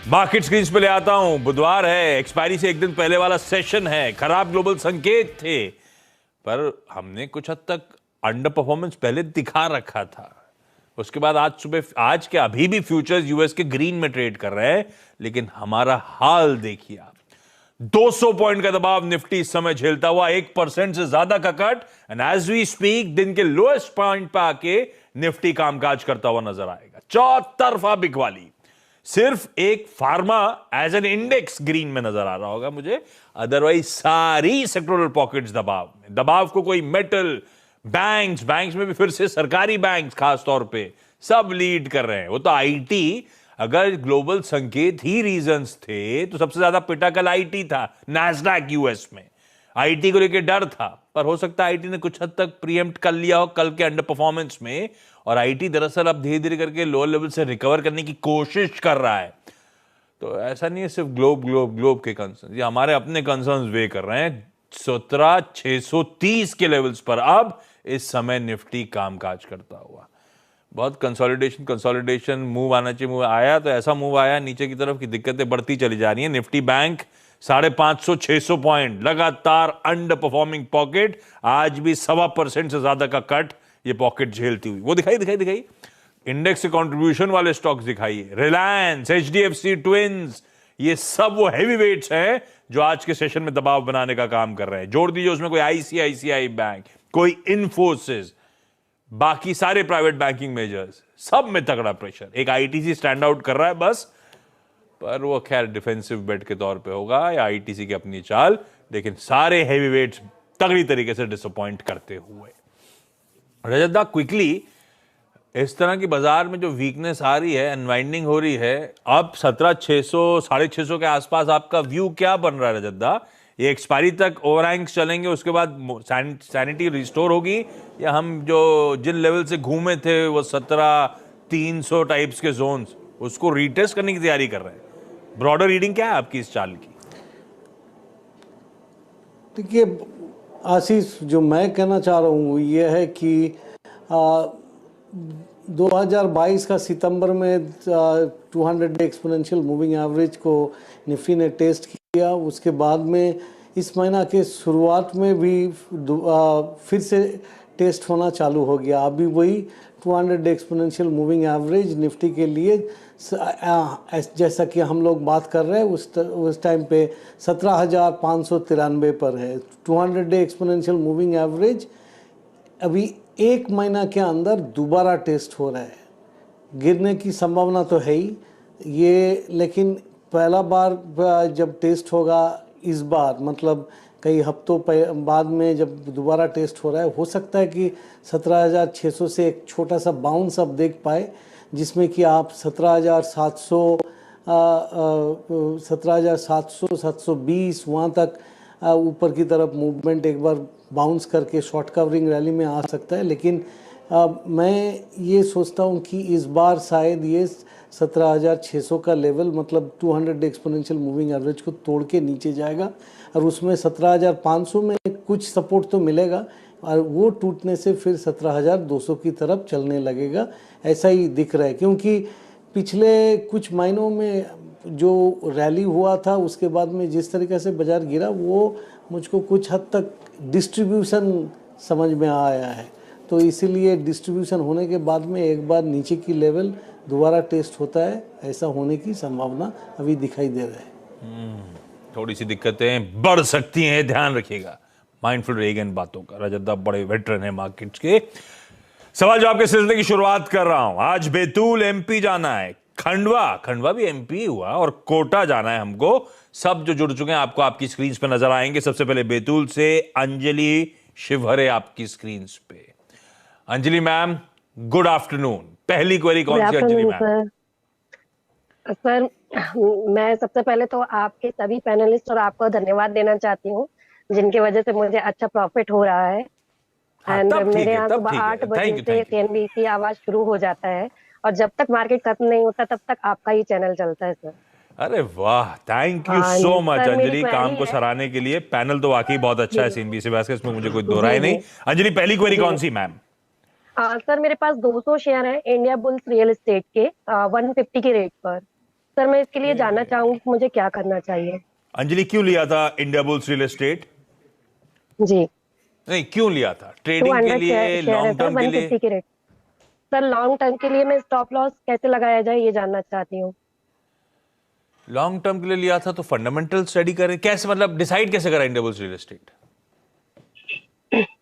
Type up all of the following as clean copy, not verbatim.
Market screen पे ले आता हूं। बुधवार है, एक्सपायरी से एक दिन पहले वाला सेशन है। खराब ग्लोबल संकेत थे, पर हमने कुछ हद तक अंडर परफॉर्मेंस पहले दिखा रखा था। उसके बाद आज सुबह, आज के अभी भी फ्यूचर्स यूएस के ग्रीन में ट्रेड कर रहे हैं, लेकिन हमारा हाल देखिए आप। 200 पॉइंट का दबाव निफ्टी इस समय झेलता हुआ, 1% से ज्यादा का cut, and as we speak दिन के लोएस्ट पॉइंट पे आके निफ्टी कामकाज करता हुआ नजर आएगा। चौतरफा बिकवाली। सिर्फ एक pharma as an index green में नजर आ रहा होगा मुझे, अदरवाइज सारी सेक्टोरल पॉकेट्स दबाव में। दबाव को कोई मेटल, बैंक्स में भी फिर से सरकारी बैंक्स खास तौर पे सब लीड कर रहे हैं। वो तो आईटी, अगर ग्लोबल संकेत ही रीजंस थे तो सबसे ज्यादा पिटा कल आईटी था। नैस्डैक यूएस में आईटी को लेकर डर था, पर हो सकता है आईटी ने कुछ हद तक प्रीएम्प्ट कर लिया हो कल के अंडर परफॉर्मेंस में, और आईटी दरअसल अब धीरे धीरे करके लोअर लेवल से रिकवर करने की कोशिश कर रहा है। तो ऐसा नहीं है सिर्फ ग्लोब के कंसर्न, ये हमारे अपने कंसर्न वे कर रहे हैं। 17,630 के लेवल्स पर अब इस समय निफ्टी कामकाज करता हुआ। बहुत कंसोलिडेशन मूव आना चाहिए। मूव आया तो ऐसा मूव आया नीचे की तरफ की दिक्कतें बढ़ती चली जा रही हैं। निफ्टी बैंक 550-600 पॉइंट लगातार अंडर परफॉर्मिंग पॉकेट, आज भी 1.25% से ज्यादा का कट ये पॉकेट झेलती हुई। वो दिखाई इंडेक्स से कंट्रीब्यूशन वाले स्टॉक्स दिखाइए, रिलायंस, एचडीएफसी, ट्विंस, ये सब वो हैवी वेट्स हैं जो आज के सेशन में दबाव बनाने का काम कर रहे हैं। जोड़ दीजिए उसमें कोई आईसीआईसीआई बैंक, कोई इन्फोसिस, बाकी सारे प्राइवेट बैंकिंग मेजर्स, सब में तगड़ा प्रेशर। एक आईटीसी स्टैंड आउट कर रहा है बस, पर वो खैर डिफेंसिव बेट के तौर पे होगा या आईटीसी की अपनी चाल, लेकिन सारे हैवी वेट्स तगड़ी तरीके से डिसअपॉइंट करते हुए। रजत दा, क्विकली, इस तरह की बाजार में जो वीकनेस आ रही है, अनवाइंडिंग हो रही है, अब 17,600 650 के आसपास आपका व्यू क्या बन रहा है रजत दा? ये एक्सपायरी तक ओवरहैंग्स चलेंगे, उसके बाद सैनिटी रिस्टोर होगी, या हम जो जिन लेवल से घूमे थे वो 17,300 टाइप्स के जोन्स, उसको रीटेस्ट करने की तैयारी कर रहे हैं? ब्रॉडर रीडिंग क्या है आपकी इस चाल की? देखिए आशीष, जो मैं कहना चाह रहा हूँ ये है कि 2022 का सितंबर में 200 डे एक्सपोनेंशियल मूविंग एवरेज को निफ्टी ने टेस्ट किया। उसके बाद में इस महीना के शुरुआत में भी फिर से टेस्ट होना चालू हो गया। अभी वही 200 day exponential moving average Nifty के लिए, जैसा कि हम लोग बात कर रहे हैं, उस टाइम पे 17,593 पर है। 200 डे एक्सपोनेंशियल मूविंग एवरेज अभी एक महीना के अंदर दोबारा टेस्ट हो रहा है। गिरने की संभावना तो है ही ये, लेकिन पहला बार जब टेस्ट होगा इस बार, मतलब कई हफ्तों बाद में जब दोबारा टेस्ट हो रहा है, हो सकता है कि 17,600 से एक छोटा सा बाउंस आप देख पाए, जिसमें कि आप 17,700 720 वहाँ तक ऊपर की तरफ मूवमेंट एक बार बाउंस करके शॉर्ट कवरिंग रैली में आ सकता है। लेकिन मैं ये सोचता हूँ कि इस बार शायद ये 17,600 का लेवल, मतलब 200 डे एक्सपोनेंशियल मूविंग एवरेज को तोड़ के नीचे जाएगा, और उसमें 17,500 में कुछ सपोर्ट तो मिलेगा, और वो टूटने से फिर 17,200 की तरफ चलने लगेगा, ऐसा ही दिख रहा है। क्योंकि पिछले कुछ महीनों में जो रैली हुआ था, उसके बाद में जिस तरीके से बाजार गिरा, वो मुझको कुछ हद तक डिस्ट्रीब्यूशन समझ में आया है। तो इसीलिए डिस्ट्रीब्यूशन होने के बाद में एक बार नीचे की लेवल दोबारा टेस्ट होता है, ऐसा होने की संभावना अभी दिखाई दे रहा है। थोड़ी सी दिक्कतें बढ़ सकती हैं, ध्यान रखिएगा, माइंडफुल रहेगा इन बातों का। रजत दा बड़े वेटरन है मार्केट्स के। सवाल जवाब के सिलसिले की शुरुआत कर रहा हूं। आज बैतूल एमपी जाना है, खंडवा भी एमपी हुआ, और कोटा जाना है हमको। सब जो जुड़ चुके हैं आपको आपकी स्क्रीन पे नजर आएंगे। सबसे पहले बैतूल से अंजलि शिवहरे आपकी स्क्रीन पे। Anjali ma'am, good afternoon. पहली क्वेरी कौन सी अंजलि मैम? सर, मैं सबसे पहले तो आपके सभी पैनलिस्ट और आपको धन्यवाद देना चाहती हूँ, जिनकी वजह से मुझे अच्छा प्रॉफिट हो रहा है। एंड मेरे यहाँ सुबह 8 बजे से सीएनबीसी आवाज शुरू हो जाता है, और जब तक मार्केट खत्म नहीं होता तब तक आपका ही चैनल चलता है सर। अरे वाह, thank you so much Anjali, काम को सराहने के लिए। पैनल तो वाकई बहुत अच्छा है सीएनबीसी के, इसमें मुझे कोई दो राय नहीं। अंजलि, पहली क्वेरी कौन सी मैम? सर, मेरे पास 200 शेयर है इंडिया बुल्स रियल एस्टेट के 150 के रेट पर। सर मैं इसके लिए जानना चाहूंगी कि मुझे क्या करना चाहिए। अंजलि, क्यों लिया था इंडिया बुल्स रियल एस्टेट? जी, नहीं, क्यों लिया था? ट्रेडिंग के 200 लिए, शेयर है लॉन्ग सर, टर्म के लिए? 150 के रेट। सर लॉन्ग टर्म के लिए मैं स्टॉप लॉस कैसे लगाया जाए ये जानना चाहती हूँ। लॉन्ग टर्म के लिए लिया था तो फंडामेंटल स्टडी करें कैसे, मतलब डिसाइड कैसे करा India bulls real estate?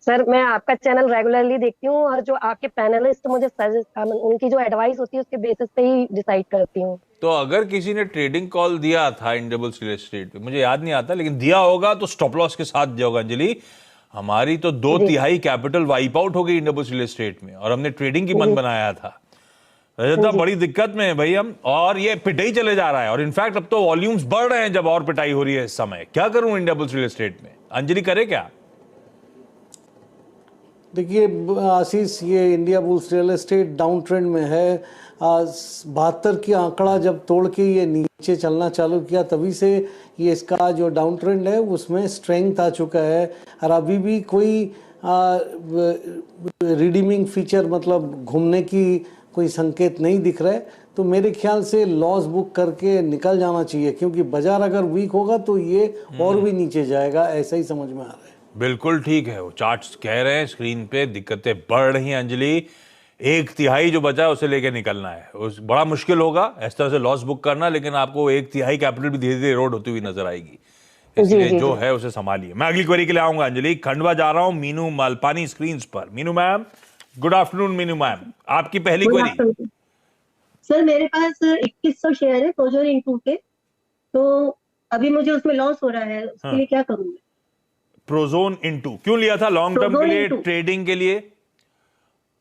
Sir मैं आपका चैनल रेगुलरली देखती हूँ और जो आपके पैनलिस्ट मुझे सजेस्ट, उनकी जो एडवाइस होती है उसके बेसिस पे ही डिसाइड करती हूँ। तो अगर किसी ने ट्रेडिंग कॉल दिया था इंडिया बुल्स रियल एस्टेट पे, मुझे याद नहीं आता, लेकिन दिया होगा तो स्टॉप लॉस के साथ दिया होगा। अंजलि, हमारी तो 2/3 कैपिटल वाइप आउट हो गई इंडिया बुल्स रियल एस्टेट में, और हमने ट्रेडिंग की मन बनाया था। रजत, बड़ी दिक्कत में है भाई हम, और ये पिटाई चले जा रहा है, और इनफैक्ट अब तो वॉल्यूम्स बढ़ रहे हैं जब और पिटाई हो रही है इस समय। क्या करूं इंडिया बुल्स रियल एस्टेट में? अंजलि करे क्या? देखिए आशीष, ये India bulls real estate down trend में है। 72 की आंकड़ा जब तोड़ के ये नीचे चलना चालू किया तभी से ये इसका जो डाउन ट्रेंड है उसमें स्ट्रेंथ आ चुका है, और अभी भी कोई रिडीमिंग फीचर मतलब घूमने की कोई संकेत नहीं दिख रहा है। तो मेरे ख्याल से लॉस बुक करके निकल जाना चाहिए, क्योंकि बाजार अगर वीक होगा तो ये और भी नीचे जाएगा, ऐसा ही समझ में आ रहा है। बिल्कुल ठीक है, वो चार्ट्स कह रहे हैं स्क्रीन पे दिक्कतें बढ़ रही हैं। अंजलि, 1/3 जो बचा है उसे लेके निकलना है, उस बड़ा मुश्किल होगा इस तरह से लॉस बुक करना, लेकिन आपको 1/3 कैपिटल भी धीरे धीरे एरोड होती हुई नजर आएगी, इसलिए जो है उसे संभालिए। मैं अगली क्वेरी के लिए आऊंगा अंजलि। खंडवा जा रहा हूं, मीनू मालपानी स्क्रीन पर। Meenu ma'am, good afternoon. Meenu ma'am, आपकी पहली क्वेरी। सर मेरे पास 2100 शेयर है प्रोजोन इनटू के, तो अभी मुझे उसमें लॉस हो रहा है, उसके लिए क्या करूं? प्रोजोन इनटू क्यों लिया था? लॉन्ग टर्म के लिए, ट्रेडिंग के लिए?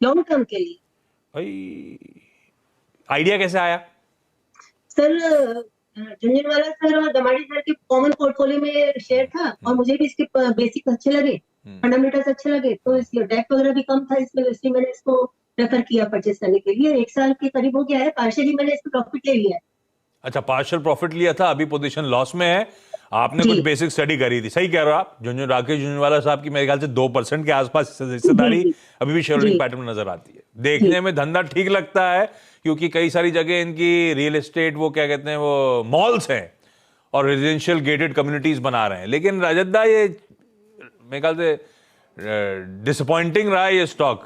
लॉन्ग टर्म के लिए। भाई आइडिया कैसे आया? सर झुंझुनवाला सर और दमाड़ी सर के कॉमन पोर्टफोलियो में शेयर था, और मुझे भी इसके बेसिक्स अच्छे लगे, फंडामेंटल्स अच्छे लगे, तो इसलिए डेट वगैरह भी कम था इसमें, इसलिए मैंने इसको रेफर किया परचेस करने के लिए। 1 साल के करीब हो गया है, पार्शियली मैंने इसमें प्रॉफिट ले लिया है। अच्छा, पार्शियल प्रॉफिट लिया था, अभी पोजीशन लॉस में है। आपने कुछ बेसिक स्टडी करी थी, सही कह रहे हो आप। राकेश झुंझुनवाला साहब की मेरे ख्याल से 2% के आसपास हिस्सेदारी अभी भी शेयर होल्डिंग पैटर्न में नजर आती है। देखने में धंधा ठीक लगता है, क्योंकि कई सारी जगह इनकी रियल एस्टेट, वो क्या कहते हैं, वो मॉल्स हैं और रेजिडेंशियल गेटेड कम्युनिटीज बना रहे हैं। लेकिन रजतदा, ये मेरे ख्याल से डिसअपॉइंटिंग रहा है ये स्टॉक,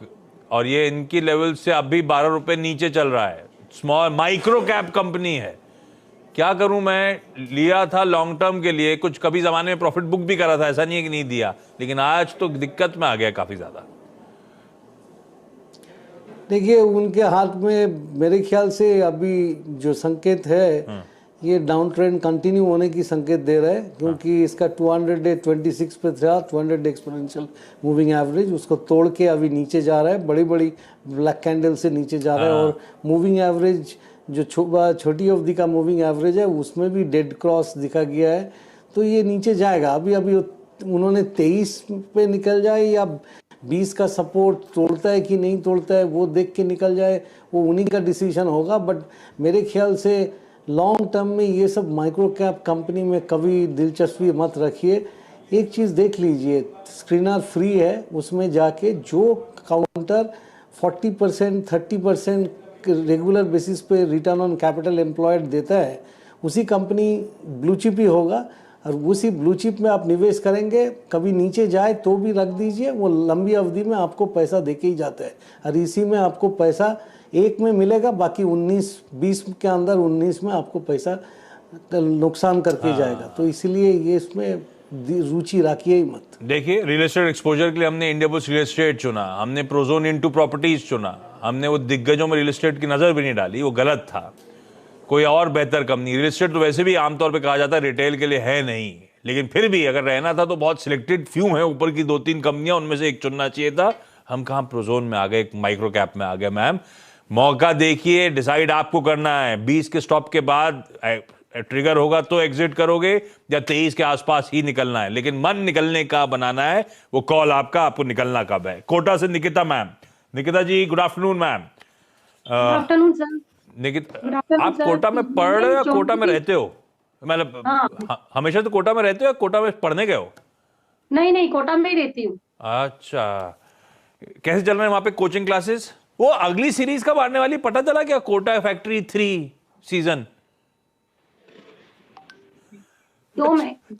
और ये इनकी लेवल से अभी 12 रुपए नीचे चल रहा है। स्मॉल माइक्रो कैप कंपनी है। क्या करूं मैं? लिया था लॉन्ग टर्म के लिए, कुछ कभी जमाने में प्रॉफिट बुक भी करा था, ऐसा नहीं है कि नहीं दिया, लेकिन आज तो दिक्कत में आ गया काफी ज्यादा। देखिए उनके हाथ में मेरे ख्याल से अभी जो संकेत है ये डाउन ट्रेंड कंटिन्यू होने की संकेत दे रहा है, क्योंकि इसका 200 डे 26 पे था, 200 डे एक्सपोनेंशियल मूविंग एवरेज, उसको तोड़ के अभी नीचे जा रहा है, बड़ी बड़ी ब्लैक कैंडल से नीचे जा रहा है। और मूविंग एवरेज जो छोटी अवधि का मूविंग एवरेज है उसमें भी डेड क्रॉस दिखा गया है, तो ये नीचे जाएगा। अभी उन्होंने 23 पे निकल जाए या 20 का सपोर्ट तोड़ता है कि नहीं तोड़ता है वो देख के निकल जाए, वो उन्हीं का डिसीजन होगा। बट मेरे ख्याल से लॉन्ग टर्म में ये सब माइक्रो कैप कंपनी में कभी दिलचस्पी मत रखिए। एक चीज़ देख लीजिए, स्क्रीनर फ्री है, उसमें जाके जो काउंटर 40% 30% रेगुलर बेसिस पे रिटर्न ऑन कैपिटल एम्प्लॉयड देता है, उसी कंपनी ब्लू चिप ही होगा, और उसी ब्लू चिप में आप निवेश करेंगे, कभी नीचे जाए तो भी रख दीजिए, वो लंबी अवधि में आपको पैसा देके ही जाता है। और इसी में आपको पैसा एक में मिलेगा, बाकी 19-20 के अंदर 19 में आपको पैसा नुकसान करके जाएगा। तो इसलिए ये इसमें रुचि रखिए ही मत। देखिए, रियल एस्टेट एक्सपोजर के लिए हमने इंडिया बुल्स रियल एस्टेट चुना, हमने प्रोजोन इनटू प्रॉपर्टीज चुना, हमने वो दिग्गजों में रियल एस्टेट की नजर भी नहीं डाली, वो गलत था। कोई और बेहतर कंपनी, रियल एस्टेट तो वैसे भी आमतौर पे कहा जाता है रिटेल के लिए है नहीं, लेकिन फिर भी अगर रहना था तो बहुत सिलेक्टेड फ्यू हैं, ऊपर की 2-3 कंपनियां, उनमें से एक चुनना चाहिए था। हम कहाँ प्रोजोन में आ गए, एक माइक्रो कैप में आ गए। मैम, मौका देखिए, डिसाइड आपको करना है। 20 के स्टॉप के बाद ट्रिगर होगा तो एग्जिट करोगे, या 23 के आसपास ही निकलना है, लेकिन मन निकलने का बनाना है, वो कॉल आपका, आपको निकलना कब है। कोटा से Nikita ma'am. Nikita ji, good afternoon ma'am. Good afternoon sir. Nikita, आप कोटा में पढ़ रहे हो या कोटा में रहते हो? मतलब हमेशा तो कोटा में रहते हो या कोटा में पढ़ने गए हो? नहीं, कोटा में ही रहती हूँ। अच्छा, कैसे चल रहे हैं वहां पे कोचिंग क्लासेस? वो अगली सीरीज कब आने वाली, पता चला क्या? कोटा फैक्ट्री 3 सीजन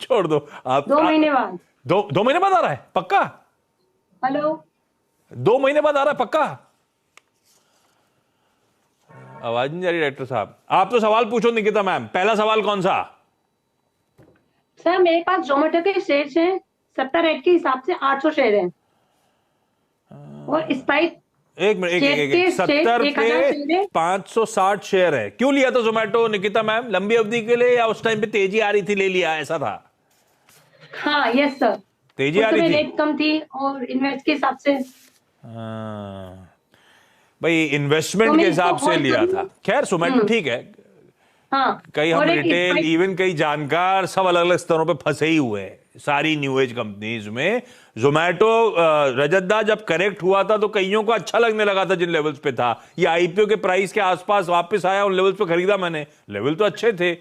छोड़ दो आप। 2 महीने बाद। 2 महीने बाद आ रहा है पक्का? हेलो, 2 महीने बाद आ रहा है पक्का? आवाज नहीं जा रही डायरेक्टर साहब। आप तो सवाल पूछो निकिता मैम, पहला सवाल कौन सा? सर मेरे पास जोमेटो के शेयर हैं 70 रेट के हिसाब से 800 शेयर हैं और स्पाइस एक मिनट, एक 70 पे 560 शेयर है। क्यों लिया था जोमेटो निकिता मैम? लंबी अवधि के लिए या उस टाइम पे तेजी आ रही थी ले लिया, ऐसा था? हाँ यस सर, तेजी आ रही थी, रेट कम थी और इन्वेस्ट के हिसाब से। भाई इन्वेस्टमेंट के हिसाब से लिया था। खैर जोमेटो ठीक है। हाँ, कई हम रिटेल इवन कई जानकार सब अलग अलग स्तरों पे फंसे ही हुए हैं सारी न्यू एज कंपनीज में। जोमेटो रजतदा जब करेक्ट हुआ था तो कईयों को अच्छा लगने लगा था जिन लेवल्स पे था। ये आईपीओ के प्राइस के आसपास वापस आया, उन लेवल्स पे खरीदा मैंने, लेवल तो अच्छे थे।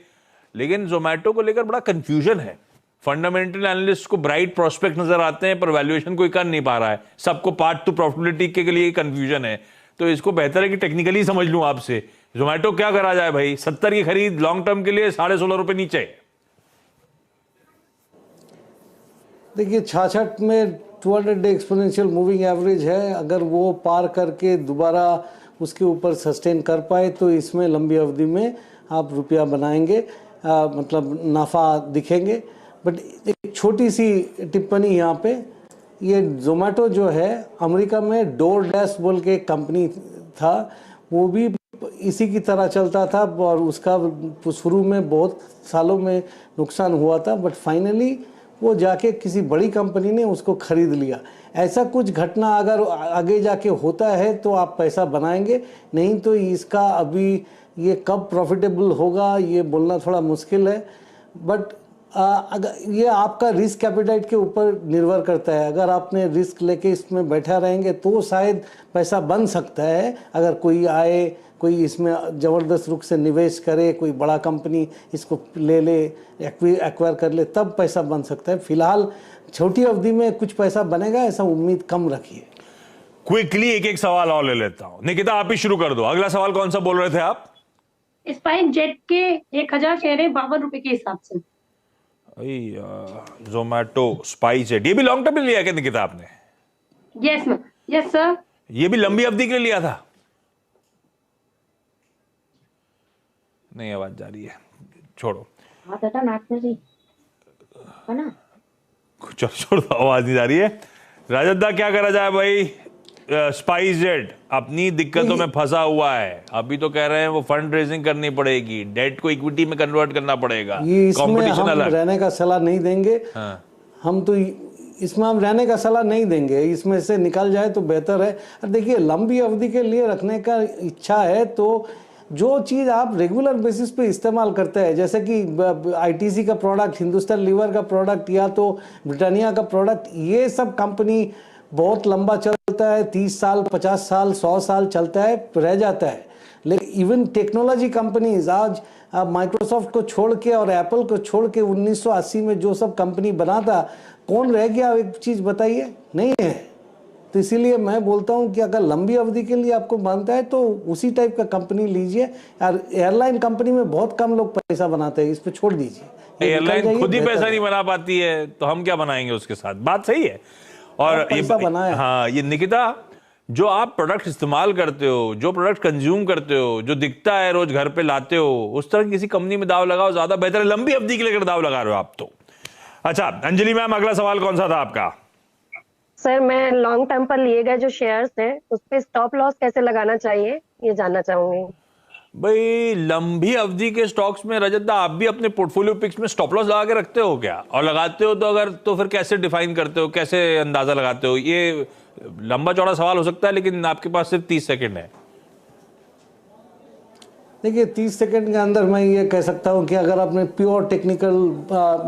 लेकिन जोमेटो को लेकर बड़ा कंफ्यूजन है। फंडामेंटल एनालिस्ट को ब्राइट प्रोस्पेक्ट नजर आते हैं पर वैल्यूएशन कोई कर नहीं पा रहा है। सबको पार्ट टू प्रॉफिटेबिलिटी के लिए कंफ्यूजन है। तो इसको बेहतर है कि टेक्निकली समझ लूं आपसे, जोमेटो क्या करा जाए भाई? 70 की खरीद लॉन्ग टर्म के लिए 16.5 रुपए नीचे। देखिए 66 में 200 डे एक्सपोनेंशियल मूविंग एवरेज है, अगर वो पार करके दोबारा उसके ऊपर सस्टेन कर पाए तो इसमें लंबी अवधि में आप रुपया बनाएंगे, मतलब नाफा दिखेंगे। बट एक छोटी सी टिप्पणी यहाँ पे, ये जोमेटो जो है अमेरिका में डोर डैश बोल के कंपनी था, वो भी इसी की तरह चलता था और उसका शुरू में बहुत सालों में नुकसान हुआ था, बट फाइनली वो जाके किसी बड़ी कंपनी ने उसको खरीद लिया। ऐसा कुछ घटना अगर आगे जाके होता है तो आप पैसा बनाएंगे, नहीं तो इसका अभी ये कब प्रॉफिटेबल होगा ये बोलना थोड़ा मुश्किल है। बट अगर ये आपका रिस्क एपेटाइट के ऊपर निर्भर करता है। अगर आपने रिस्क लेके इसमें बैठा रहेंगे तो शायद पैसा बन सकता है। अगर कोई आए, कोई इसमें ज़बरदस्त रूप से निवेश करे, कोई बड़ा कंपनी इसको ले ले, एक्वायर कर ले, तब पैसा बन सकता है। फिलहाल छोटी अवधि में कुछ पैसा बनेगा ऐसा उम्मीद कम रखिए। क्विकली एक एक सवाल और ले लेता हूं। निकिता आप ही शुरू कर दो। अगला सवाल कौन सा बोल रहे थे आप? स्पाइस जेट के 1000 शेयर है 52 रुपए के हिसाब से। जोमेटो स्पाइस जेट, ये भी लॉन्ग टर्म में लिया क्या निकिता आपने? Yes ma'am, yes sir. ये भी लंबी अवधि के लिए लिया था? नहीं आवाज जा रही है, छोड़ो। चलो छोड़ो, आवाज नहीं जा रही है। राजद्दा क्या करा जाए भाई? स्पाइस जेट अपनी दिक्कतों में फंसा हुआ है। अभी तो कह रहे हैं वो फंड रेजिंग करनी पड़ेगी, डेट को इक्विटी में कन्वर्ट करना पड़ेगा। कंपटीशन अलग। रहने का सलाह नहीं देंगे। हाँ। हम तो इसमें हम रहने का सलाह नहीं देंगे, इसमें से निकल जाए तो बेहतर है। देखिए लंबी अवधि के लिए रखने का इच्छा है तो जो चीज़ आप रेगुलर बेसिस पे इस्तेमाल करते हैं, जैसे कि आईटीसी का प्रोडक्ट, हिंदुस्तान लीवर का प्रोडक्ट या तो ब्रिटानिया का प्रोडक्ट, ये सब कंपनी बहुत लंबा चलता है, 30 साल 50 साल 100 साल चलता है, रह जाता है। लेकिन इवन टेक्नोलॉजी कंपनीज आज माइक्रोसॉफ्ट को छोड़ के और एप्पल को छोड़ के 1980 में जो सब कंपनी बना था, कौन रह गया? एक चीज़ बताइए, नहीं है। तो इसीलिए मैं बोलता हूं कि अगर लंबी अवधि के लिए आपको मानता है तो उसी टाइप का कंपनी लीजिए। एयरलाइन कंपनी में बहुत कम लोग पैसा बनाते हैं, इस पे छोड़ दीजिए। एयरलाइन खुद ही पैसा नहीं बना पाती है तो हम क्या बनाएंगे उसके साथ? बात सही है। और ये हाँ, ये निकिता जो आप प्रोडक्ट इस्तेमाल करते हो, जो प्रोडक्ट कंज्यूम करते हो, जो दिखता है रोज घर पे लाते हो, उस तरह किसी कंपनी में दाव लगाओ, ज्यादा बेहतर है। लंबी अवधि के लिए अगर दाव लगा रहे हो आप तो। अच्छा अंजलि मैम, अगला सवाल कौन सा था आपका? सर मैं लॉन्ग टर्म पर लिए गए जो शेयर्स हैं उस पे स्टॉप लॉस कैसे लगाना चाहिए ये जानना चाहूंगी। भाई लंबी अवधि के स्टॉक्स में रजतदा आप भी अपने पोर्टफोलियो पिक्स में स्टॉप लॉस लगा के रखते हो क्या? और लगाते हो तो अगर तो फिर कैसे डिफाइन करते हो, कैसे अंदाजा लगाते हो? ये लंबा चौड़ा सवाल हो सकता है लेकिन आपके पास सिर्फ 30 सेकंड है। देखिए 30 सेकंड के अंदर मैं ये कह सकता हूँ कि अगर आपने प्योर टेक्निकल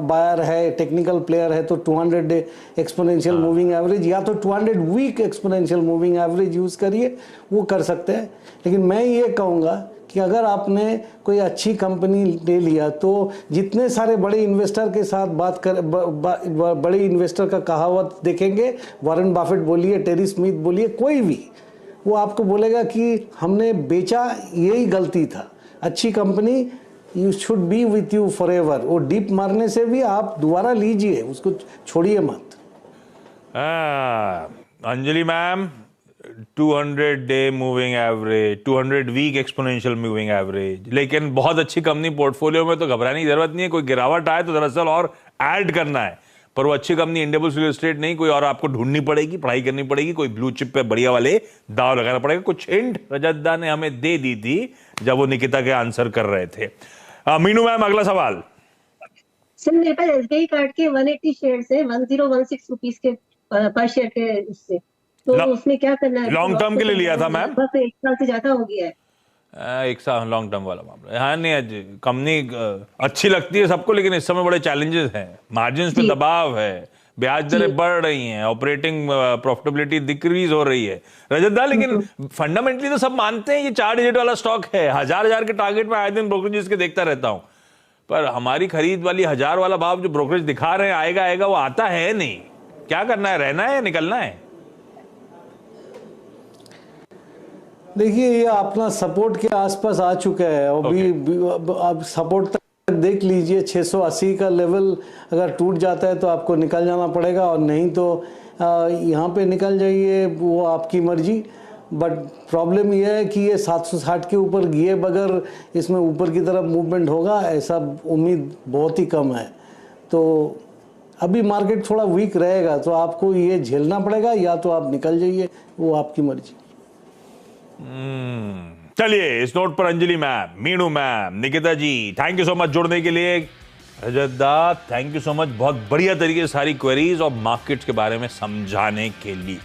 बायर है, टेक्निकल प्लेयर है तो 200 डे एक्सपोनेंशियल मूविंग एवरेज या तो 200 week exponential moving average use करिए, वो कर सकते हैं। लेकिन मैं ये कहूँगा कि अगर आपने कोई अच्छी कंपनी ले लिया तो जितने सारे बड़े इन्वेस्टर के साथ बात कर बड़े इन्वेस्टर का कहावत देखेंगे, वॉरेन बफेट बोलिए, टेरी स्मिथ बोलिए, कोई भी, वो आपको बोलेगा कि हमने बेचा यही गलती था। अच्छी company you should be with you forever. वो डिप मारने से भी आप दोबारा लीजिए, उसको छोड़िए मत। Anjali ma'am, 200 day moving average, 200 week exponential moving average, लेकिन बहुत अच्छी कंपनी पोर्टफोलियो में तो घबराने की जरूरत नहीं है। कोई गिरावट आए तो दरअसल और ऐड करना है, पर वो अच्छी कंपनी इंडियाबुल्स रियल एस्टेट नहीं, कोई और आपको ढूंढनी पड़ेगी, पढ़ाई करनी पड़ेगी, कोई ब्लू चिप पे बढ़िया वाले दाव लगाना पड़ेगा। कुछ हिंट रजतदा ने हमें दे दी थी जब वो निकिता के आंसर कर रहे थे। मीनू मैम, अगला सवाल। सर मेरे पास एसबीआई कार्ड के 180 शेयर्स है, 1016 रुपीस के पर शेयर के उससे, तो उसमें क्या करना है? लॉन्ग टर्म के लिए लिया था मैम? बस 1 साल से ज्यादा हो गया है। एक साल लॉन्ग टर्म वाला मामला। हाँ नहीं, कंपनी अच्छी लगती है सबको, लेकिन इस समय बड़े चैलेंजेस हैं, मार्जिन्स पे दबाव है, ब्याज दरें बढ़ रही हैं, ऑपरेटिंग प्रॉफिटेबिलिटी डिक्रीज हो रही है रजतदा। लेकिन फंडामेंटली तो सब मानते हैं ये 4 डिजिट वाला स्टॉक है। हजार के टारगेट में आए दिन ब्रोकरेज के देखता रहता हूं, पर हमारी खरीद वाली 1000 वाला भाव जो ब्रोकरेज दिखा रहे हैं आएगा आएगा, वो आता है नहीं। क्या करना है, रहना है या निकलना है? देखिए, ये अपना सपोर्ट के आसपास आ चुका है। अभी आप सपोर्ट तक देख लीजिए, 680 का लेवल अगर टूट जाता है तो आपको निकल जाना पड़ेगा, और नहीं तो यहाँ पे निकल जाइए, वो आपकी मर्जी। बट प्रॉब्लम यह है कि ये 760 के ऊपर गए बगैर इसमें ऊपर की तरफ मूवमेंट होगा, ऐसा उम्मीद बहुत ही कम है। तो अभी मार्केट थोड़ा वीक रहेगा, तो आपको ये झेलना पड़ेगा, या तो आप निकल जाइए, वो आपकी मर्जी। चलिए, इस नोट पर Anjali ma'am, Meenu ma'am, Nikita ji, thank you so much जुड़ने के लिए। Rajatda, thank you so much, बहुत बढ़िया तरीके से सारी क्वेरीज और मार्केट्स के बारे में समझाने के लिए।